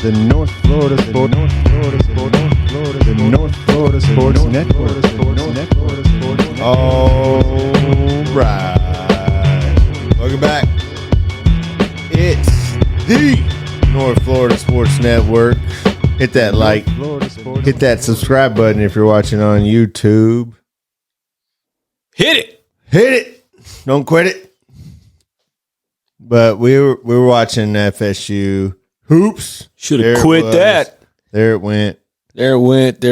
The North Florida Sports Network. All right. Welcome back. It's the North Florida Sports Network. Hit that like, hit that subscribe button if you're watching on YouTube. Hit it. Hit it. Don't quit it. But we were watching FSU Hoops. Should have quit that. There it went. There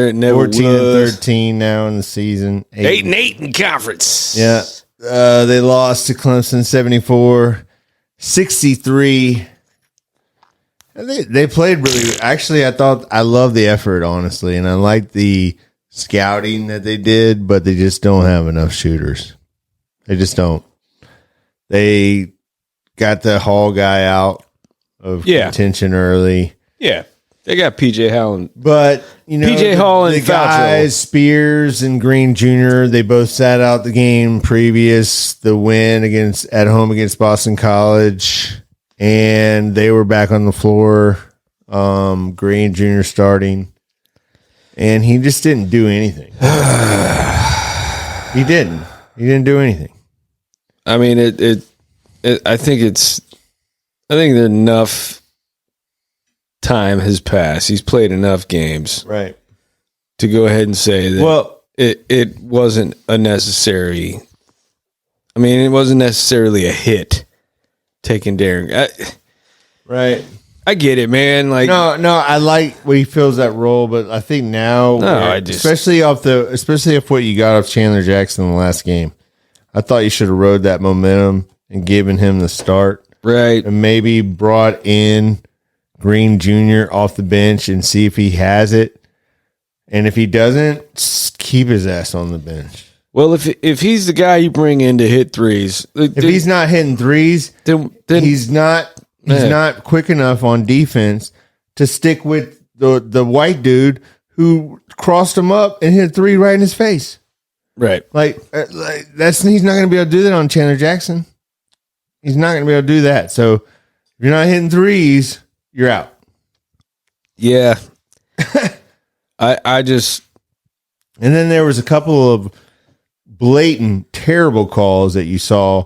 it never 14 was. and 13 now in the season. 8-8 in conference. Yeah. They lost to Clemson 74-63. They played really. Actually, I love the effort, honestly, and I like the scouting that they did, but they just don't have enough shooters. They just don't. They got the Hall guy out of contention early. Yeah. They got P.J. Howland. But, P.J. Hall and the guys, Spears and Green Jr., they both sat out the game previous, the win at home against Boston College, and they were back on the floor. Green Jr. starting, and he just didn't do anything. He didn't do anything. I mean, I think enough time has passed. He's played enough games, right, to go ahead and say that. It wasn't a necessary. I mean, it wasn't necessarily a hit taking Darren. Right. I get it, man. Like no, I like when he fills that role, but I think now, especially off what you got off Chandler Jackson in the last game, I thought you should have rode that momentum and given him the start. Right. And maybe brought in Green Jr. off the bench and see if he has it. And if he doesn't, keep his ass on the bench. Well, if he's the guy you bring in to hit threes. If he's not hitting threes, then he's not quick enough on defense to stick with the white dude who crossed him up and hit a three right in his face. Right. Like he's not going to be able to do that on Chandler Jackson. He's not going to be able to do that. So if you're not hitting threes, you're out. Yeah. I just. And then there was a couple of blatant, terrible calls that you saw.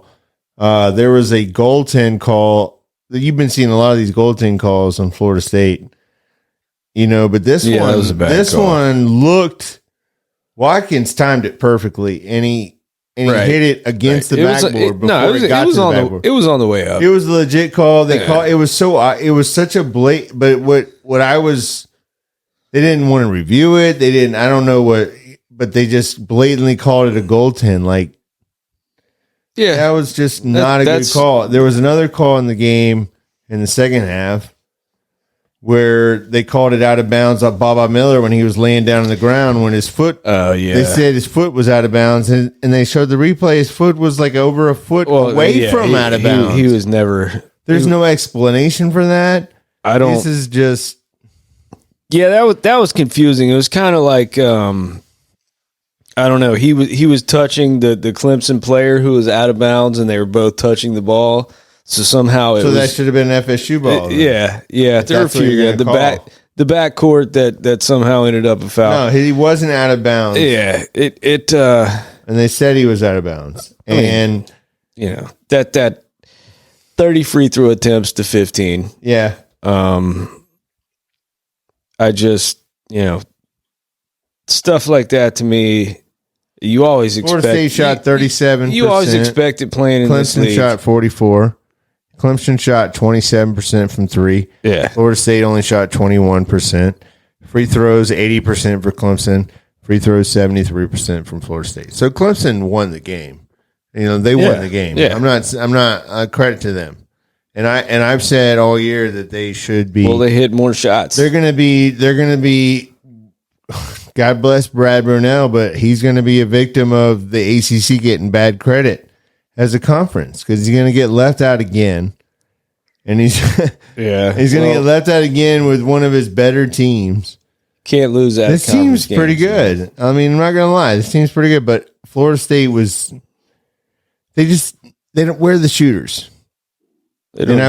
There was a goaltend call. You've been seeing a lot of these goaltend calls on Florida State, but this one looked. Watkins timed it perfectly, and he hit it against the backboard before it got to the backboard. It was on the way up. It was a legit call. It was such a blatant. But they didn't want to review it. They didn't. I don't know what, but they just blatantly called it a goaltend. Like, yeah, that was just not a good call. There was another call in the game in the second half where they called it out of bounds on Baba Miller when he was laying down on the ground when his foot. Oh yeah, they said his foot was out of bounds, and they showed the replay. His foot was like over a foot away from out of bounds. He was never. There's no explanation for that. I don't. This is just. Yeah, that was confusing. It was kind of like I don't know. He was touching the Clemson player who was out of bounds, and they were both touching the ball. So somehow that should have been an FSU ball. Yeah. There were a few. The back court that somehow ended up a foul. No, he wasn't out of bounds. Yeah. And they said he was out of bounds. That 30 free throw attempts to 15. Yeah. I just, stuff like that to me, you always expect. Florida State shot 37%. You always expect it playing in this league. Clemson shot 44%. Clemson shot 27% from three. Yeah. Florida State only shot 21%. Free throws 80% for Clemson. Free throws 73% from Florida State. So Clemson won the game. They won the game. Yeah. I'm not credit to them. And I've said all year that they should be. Well, they hit more shots. They're gonna be. God bless Brad Brunell, but he's going to be a victim of the ACC getting bad credit as a conference because he's going to get left out again, and he's going to get left out again with one of his better teams. Can't lose that. This team's pretty good. I mean, I'm not going to lie, this team's pretty good, but Florida State was. They don't wear the shooters. And I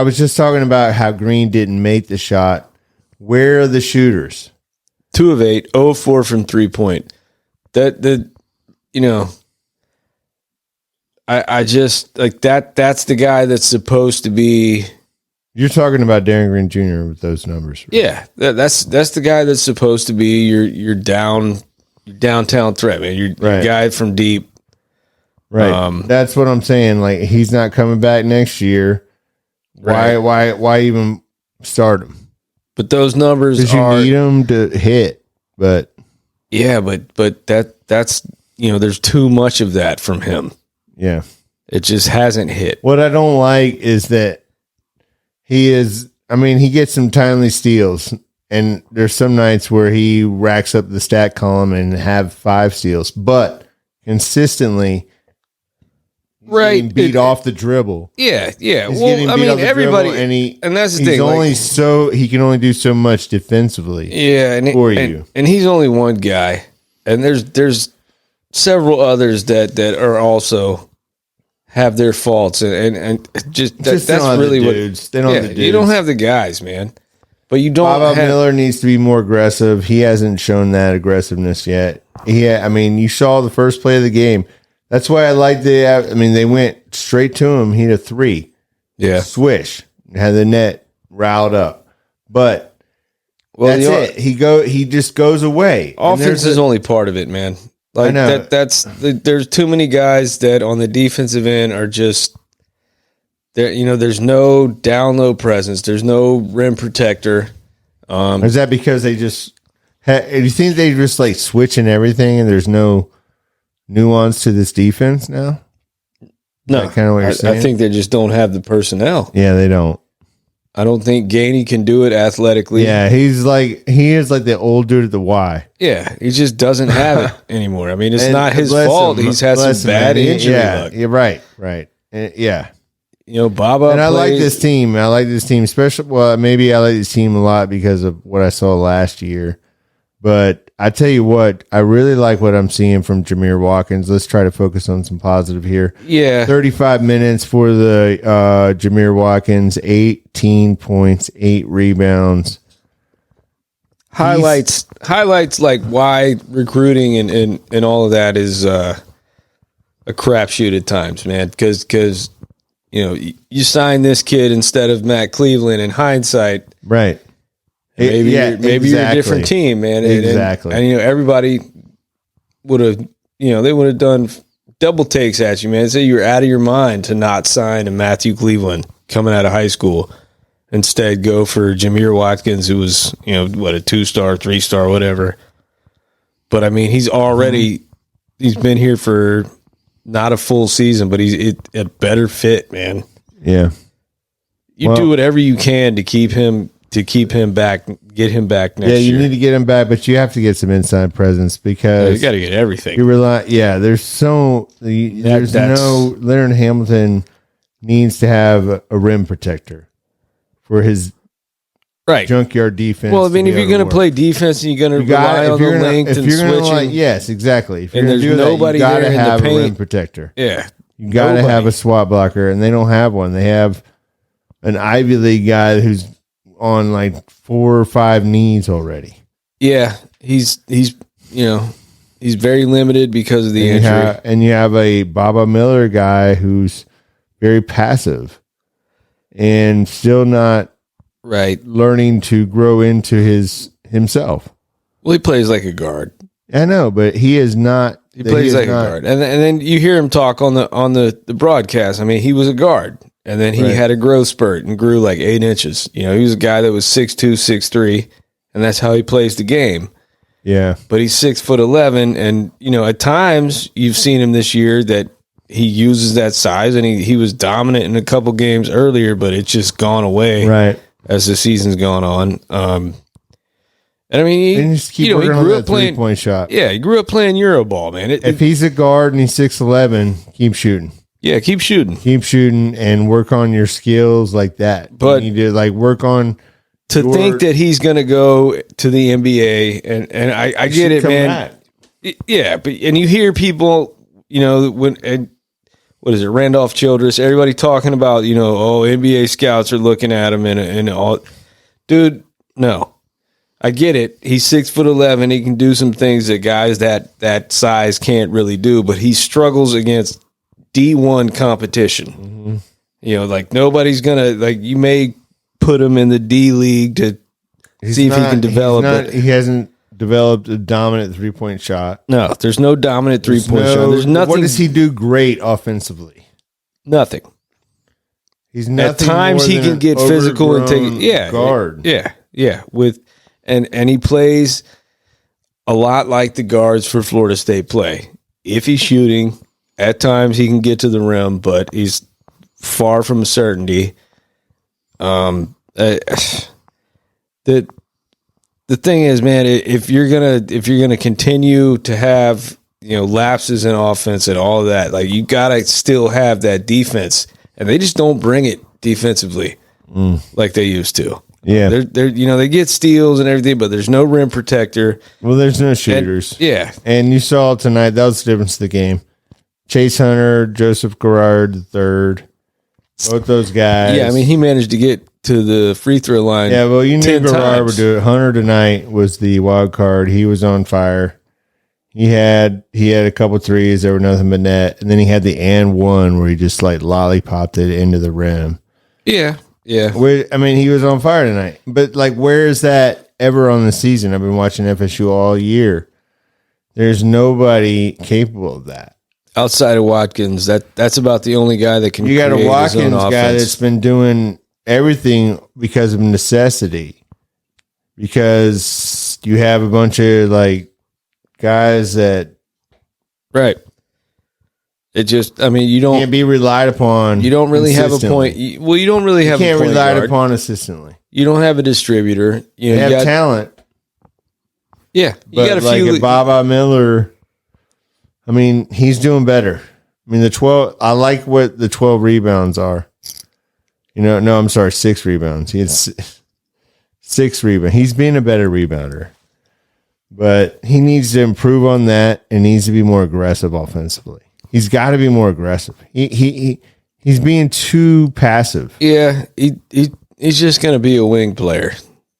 was just talking about how Green didn't make the shot. Where are the shooters? 2 of 8, 0 of 4 from 3-point. I just like that. That's the guy that's supposed to be. You're talking about Darren Green Jr. with those numbers, right? Yeah, that's the guy that's supposed to be your downtown threat, man. Your guy from deep. Right. That's what I'm saying. Like, he's not coming back next year. Right. Why even start him? But those numbers because you need him to hit. But yeah, but that's there's too much of that from him. Yeah, it just hasn't hit. What I don't like is that he gets some timely steals, and there's some nights where he racks up the stat column and have 5 steals, but consistently. Right, beat off the dribble. Yeah. Well, I mean, everybody, and that's the thing. He can only do so much defensively. Yeah, and he's only one guy, and there's several others that are also have their faults, and that's really what they don't. Have the dudes. You don't have the guys, man. But you don't. Bob Miller needs to be more aggressive. He hasn't shown that aggressiveness yet. You saw the first play of the game. That's why I like they went straight to him. He had a 3. Yeah. Swish. Had the net riled up. But that's it. He just goes away. Offense is only part of it, man. Like, I know. There's too many guys that on the defensive end are just there. There's no down low presence. There's no rim protector. Is that because they just do you think they just like switching everything and there's no nuance to this defense now? No, kind of what you're saying? I think they just don't have the personnel. Yeah, they don't. I don't think Gainey can do it athletically. Yeah, he is like the old dude at the Y. Yeah, he just doesn't have it anymore. I mean, it's not his fault. He's had some bad injury luck. Yeah, right. Yeah. Baba. And I like this team. Especially. Well, maybe I like this team a lot because of what I saw last year. But I tell you what, I really like what I'm seeing from Jameer Watkins. Let's try to focus on some positive here. Yeah. 35 minutes for the Jameer Watkins, 18 points, 8 rebounds. Highlights like why recruiting and all of that is a crapshoot at times, man. Because you sign this kid instead of Matt Cleveland in hindsight. Right. Maybe you're a different team, man. Exactly. And everybody would have, they would have done double takes at you, man. Say you're out of your mind to not sign a Matthew Cleveland coming out of high school. Instead, go for Jameer Watkins, who was, a 2-star, 3-star, whatever. But I mean, he's been here for not a full season, but he's a better fit, man. Yeah. You do whatever you can to keep him back, get him back next year. Yeah, you need to get him back, but you have to get some inside presence because you got to get everything. There's no Leonard Hamilton needs to have a rim protector for his junkyard defense. Well, I mean, if you're going to play defense and you're going to rely on the length and switching, yes, exactly. If and there's nobody there in the paint, you got to have a rim protector. Yeah, you got to have a SWAT blocker, and they don't have one. They have an Ivy League guy who's on like 4 or 5 knees already. Yeah, he's very limited because of the injury. And you have a Baba Miller guy who's very passive and still not learning to grow into himself. Well, he plays like a guard. I know, but he is not. He plays like a guard, and then you hear him talk on the broadcast. I mean, he was a guard. And then he had a growth spurt and grew like 8 inches. He was a guy that was 6'2", 6'3", and that's how he plays the game. Yeah. But he's 6'11", and at times you've seen him this year that he uses that size, and he was dominant in a couple games earlier, but it's just gone away as the season's gone on. And I mean, he grew up playing 3-point shot. Yeah, he grew up playing Euroball, man. If he's a guard and he's 6'11", keep shooting. Yeah, keep shooting. Keep shooting and work on your skills like that. But you need to work on think that he's going to go to the NBA, and I get it, man. Yeah, and you hear people, when what is it, Randolph Childress, everybody talking about, NBA scouts are looking at him and all. Dude, no. I get it. He's 6'11". He can do some things that guys that size can't really do, but he struggles against D1 competition. Mm-hmm. Nobody's going to, you may put him in the D League to see if he can develop it. He hasn't developed a dominant three-point shot. No, there's no dominant three-point shot. There's nothing. What does he do great offensively? Nothing. He's nothing. At times he can get physical and take guard. Yeah. And he plays a lot like the guards for Florida State play. If he's shooting, at times he can get to the rim, but he's far from a certainty. The thing is, man, if you're gonna continue to have lapses in offense and all of that, you gotta still have that defense, and they just don't bring it defensively like they used to. Yeah, they're they get steals and everything, but there's no rim protector. Well, there's no shooters. And you saw tonight that was the difference of the game. Chase Hunter, Joseph Garrard III, both those guys. Yeah, I mean he managed to get to the free throw line. Yeah, well, you knew Garrard would do it. Hunter tonight was the wild card. He was on fire. He had a couple threes. There were nothing but net, and then he had the and one where he just lollipopped it into the rim. Yeah. I mean, he was on fire tonight. But where is that ever on the season? I've been watching FSU all year. There's nobody capable of that. Outside of Watkins, that's about the only guy that can. You got a Watkins guy that's been doing everything because of necessity. Because you have a bunch of guys that right. It just, I mean, you don't can't be relied upon. You don't really have a point. Well, you don't really have. You can't a point rely guard. upon consistently. You don't have a distributor. You have talent. Yeah, you got a few. Baba Miller. I mean, he's doing better. I mean, the 12. I like what the 12 rebounds are. No, I'm sorry, 6 rebounds. He had 6 rebounds. He's being a better rebounder, but he needs to improve on that and needs to be more aggressive offensively. He's got to be more aggressive. He's being too passive. Yeah, he's just going to be a wing player.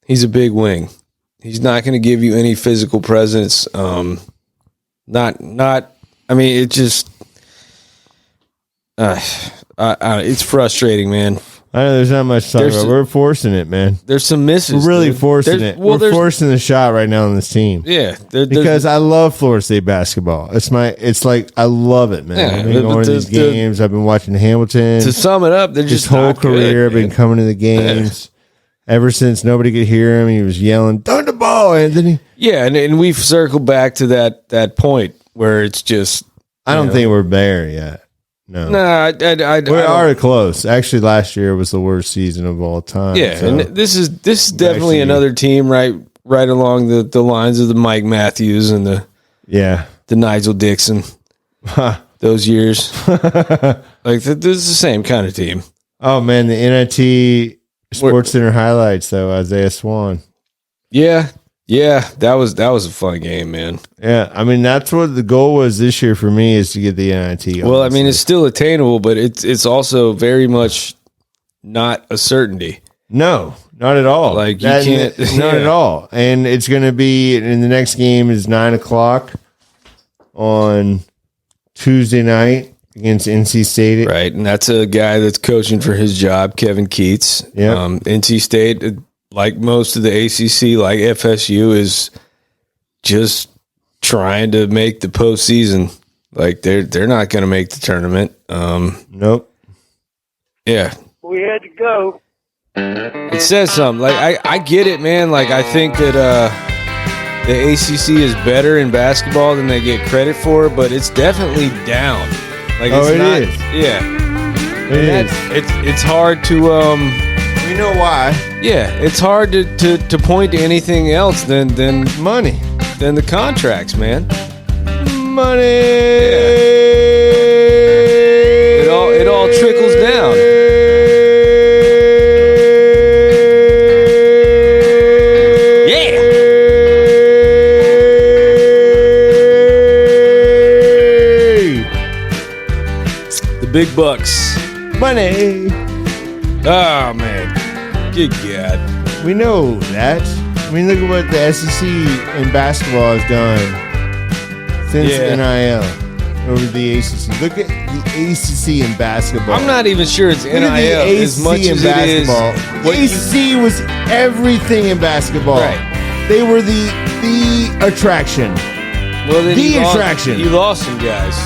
He's a big wing. He's not going to give you any physical presence. Not. I mean, it just. It's frustrating, man. I know there's not much to talk about. We're forcing it, man. There's some misses. We're really forcing it. We're forcing the shot right now on this team. Yeah, because I love Florida State basketball. I love it, man. Yeah, I've been going to these games. I've been watching Hamilton. To sum it up, they're just his whole career. I've been coming to the games ever since nobody could hear him. He was yelling, "Throw the ball, Anthony!" Yeah, and we've circled back to that point where it's just. I don't think we're there yet. No, we are close. Actually, last year was the worst season of all time. Yeah, so. And this is definitely another team right along the lines of the Mike Matthews and the Nigel Dixon. Those years, this is the same kind of team. Oh man, the NIT Sports Center highlights though, Isaiah Swan. Yeah, that was a fun game, man. Yeah, I mean that's what the goal was this year for me is to get the NIT. Honestly. Well, I mean it's still attainable, but it's also very much not a certainty. No, not at all. You can't, not at all. And it's going to be in the next game is 9:00 on Tuesday night against NC State. Right, and that's a guy that's coaching for his job, Kevin Keats. Yeah, NC State. Like most of the ACC, like FSU, is just trying to make the postseason. They're not going to make the tournament. Nope. Yeah, we had to go. It says something. I get it, man. I think that the ACC is better in basketball than they get credit for, but it's definitely down. It is. Yeah, it is. It's hard to. We know why. Yeah, it's hard to point to anything else than money, than the contracts, man. Money. Yeah. It all trickles down. Yeah. big bucks. Money. Oh, man. Good God. We know that. I mean, look at what the SEC in basketball has done since NIL over the ACC. Look at the ACC in basketball. I'm not even sure it's NIL as much as it is. The ACC was everything in basketball. Right. They were the attraction. Well, then attraction. You lost some guys.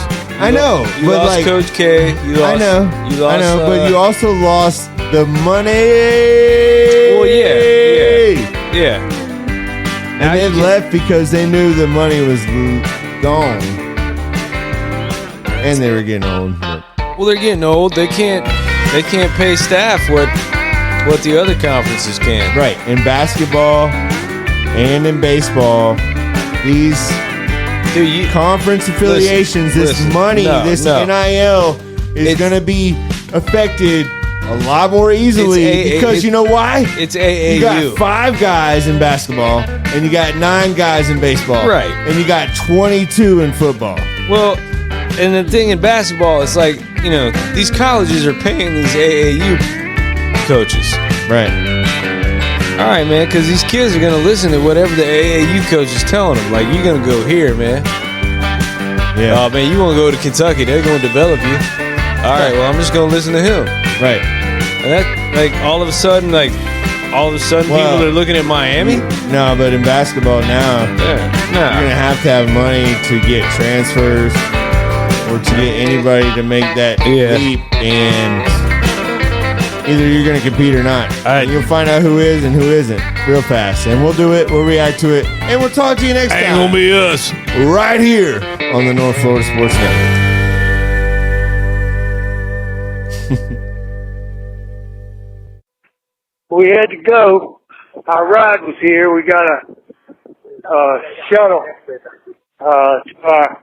I know, you but lost like Coach K. You lost, I know, but you also lost the money. Well, yeah. And they left because they knew the money was gone, and they were getting old. Well, they're getting old. They can't pay staff what the other conferences can. Right, in basketball and in baseball, these conference affiliations, this money, this NIL is going to be affected a lot more easily because you know why? It's AAU. You got 5 guys in basketball, and you got 9 guys in baseball. Right. And you got 22 in football. Well, and the thing in basketball, it's like, these colleges are paying these AAU coaches. Right. All right, man, because these kids are going to listen to whatever the AAU coach is telling them. Like, you're going to go here, man. Yeah. Oh, man, you want to go to Kentucky. They're going to develop you. All right, well, I'm just going to listen to him. Right. And that, like, all of a sudden, people are looking at Miami? No, but in basketball now, you're going to have money to get transfers or to get anybody to make that leap, and either you're going to compete or not. All right. You'll find out who is and who isn't real fast. And we'll do it. We'll react to it. And we'll talk to you next time. Ain't going to be us. Right here on the North Florida Sports Network. We had to go. Our ride was here. We got a shuttle to our